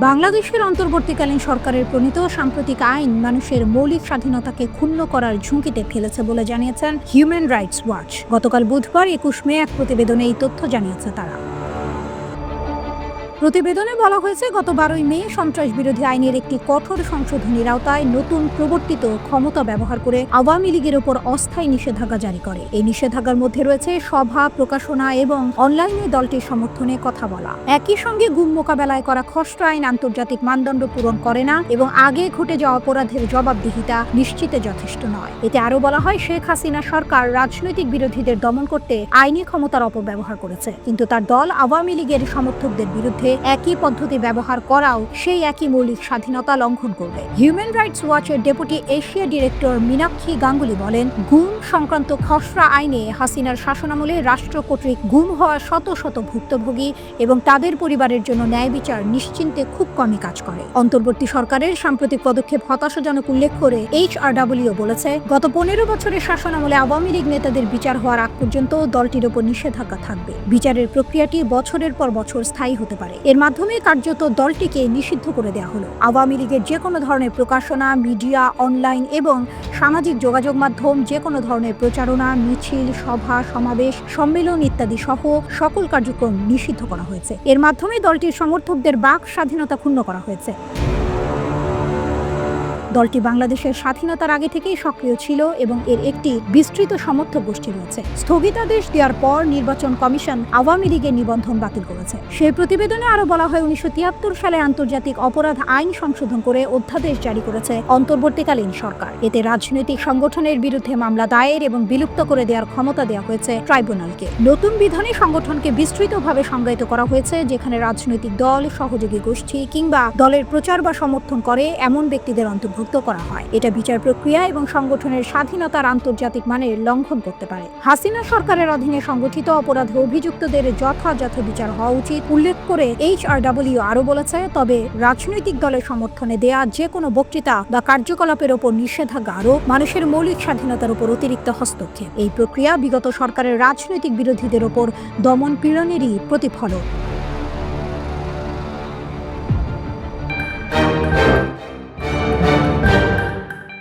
বাংলাদেশের অন্তর্বর্তীকালীন সরকারের প্রণীত সাম্প্রতিক আইন মানুষের মৌলিক স্বাধীনতাকে ক্ষুণ্ণ করার ঝুঁকিতে ফেলেছে বলে জানিয়েছেন হিউম্যান রাইটস ওয়াচ। গতকাল বুধবার ২১ মে এক প্রতিবেদনে এই তথ্য জানিয়েছে তারা। প্রতিবেদনে বলা হয়েছে, গত ১২ মে সন্ত্রাস বিরোধী আইনের একটি কঠোর সংশোধনীর আওতায় নতুন প্রবর্তিত ক্ষমতা ব্যবহার করে আওয়ামী লীগের ওপর অস্থায়ী নিষেধাজ্ঞা জারি করে। এই নিষেধাজ্ঞার মধ্যে রয়েছে সভা, প্রকাশনা এবং অনলাইনে দলটির সমর্থনে কথা বলা। একই সঙ্গে গুম মোকাবেলায় করা খসড়া আইন আন্তর্জাতিক মানদণ্ড পূরণ করে না এবং আগে ঘটে যাওয়া অপরাধের জবাবদিহিতা নিশ্চিতে যথেষ্ট নয়। এতে আরও বলা হয়, শেখ হাসিনা সরকার রাজনৈতিক বিরোধীদের দমন করতে আইনি ক্ষমতার অপব্যবহার করেছে, কিন্তু তার দল আওয়ামী লীগের সমর্থকদের বিরুদ্ধে একই পদ্ধতি ব্যবহার করাও সেই একই মৌলিক স্বাধীনতা লঙ্ঘন করবে। হিউম্যান রাইটস ওয়াচের deputy Asia director Meenakshi Ganguly বলেন, গুম সংক্রান্ত খসড়া আইনে হাসিনার শাসনামলে রাষ্ট্র কর্তৃক গুম হওয়া শত শত ভুক্তভোগী এবং তাদের পরিবারের জন্য ন্যায় বিচার নিশ্চিন্তে খুব কমই কাজ করে। অন্তর্বর্তী সরকারের সাম্প্রতিক পদক্ষেপ হতাশাজনক উল্লেখ করে HRW বলেছে, গত ১৫ বছরের শাসনামলে আওয়ামী লীগ নেতাদের বিচার হওয়ার আগ পর্যন্ত দলটির ওপর নিষেধাজ্ঞা থাকবে। বিচারের প্রক্রিয়াটি বছরের পর বছর স্থায়ী হতে পারে। এর মাধ্যমে কার্যত দলটিকে নিষিদ্ধ করে দেওয়া হলো। আওয়ামী লীগের যে কোনো ধরনের প্রকাশনা, মিডিয়া, অনলাইন এবং সামাজিক যোগাযোগ মাধ্যম, যে কোনো ধরনের প্রচারণা, মিছিল, সভা, সমাবেশ, সম্মেলন ইত্যাদি সহ সকল কার্যক্রম নিষিদ্ধ করা হয়েছে। এর মাধ্যমে দলটির সমর্থকদের বাক স্বাধীনতা ক্ষুণ্ণ করা হয়েছে। দলটি বাংলাদেশের স্বাধীনতার আগে থেকেই সক্রিয় ছিল এবং এর একটি বিস্তৃত সমর্থক গোষ্ঠী রয়েছে। স্থগিতাদেশ দেওয়ার পর নির্বাচন কমিশন আওয়ামী লীগের নিবন্ধন বাতিল করেছে। সেই প্রতিবেদনে আরও বলা হয়, ১৯৭৩ সালে আন্তর্জাতিক অপরাধ আইন সংশোধন করে অধ্যাদেশ জারি করেছে অন্তর্বর্তীকালীন সরকার। এতে রাজনৈতিক সংগঠনের বিরুদ্ধে মামলা দায়ের এবং বিলুপ্ত করে দেওয়ার ক্ষমতা দেওয়া হয়েছে ট্রাইব্যুনালকে। নতুন বিধানে সংগঠনকে বিস্তৃতভাবে সংজ্ঞায়িত করা হয়েছে, যেখানে রাজনৈতিক দল, সহযোগী গোষ্ঠী কিংবা দলের প্রচার বা সমর্থন করে এমন ব্যক্তিদের অন্তর্ভুক্ত করা হয়। এটা বিচার প্রক্রিয়া এবং সংগঠনের স্বাধীনতার আন্তর্জাতিক মানের লঙ্ঘন করতে পারে। হাসিনা সরকারের অধীনে সংগঠিত অপরাধে অভিযুক্তদের যথাযথ বিচার হওয়া উচিত উল্লেখ করে HRW আরও বলেছে, তবে রাজনৈতিক দলের সমর্থনে দেয়া যে কোনো বক্তৃতা বা কার্যকলাপের ওপর নিষেধাজ্ঞা আরোপ মানুষের মৌলিক স্বাধীনতার উপর অতিরিক্ত হস্তক্ষেপ। এই প্রক্রিয়া বিগত সরকারের রাজনৈতিক বিরোধীদের ওপর দমন পীড়নেরই প্রতিফলন।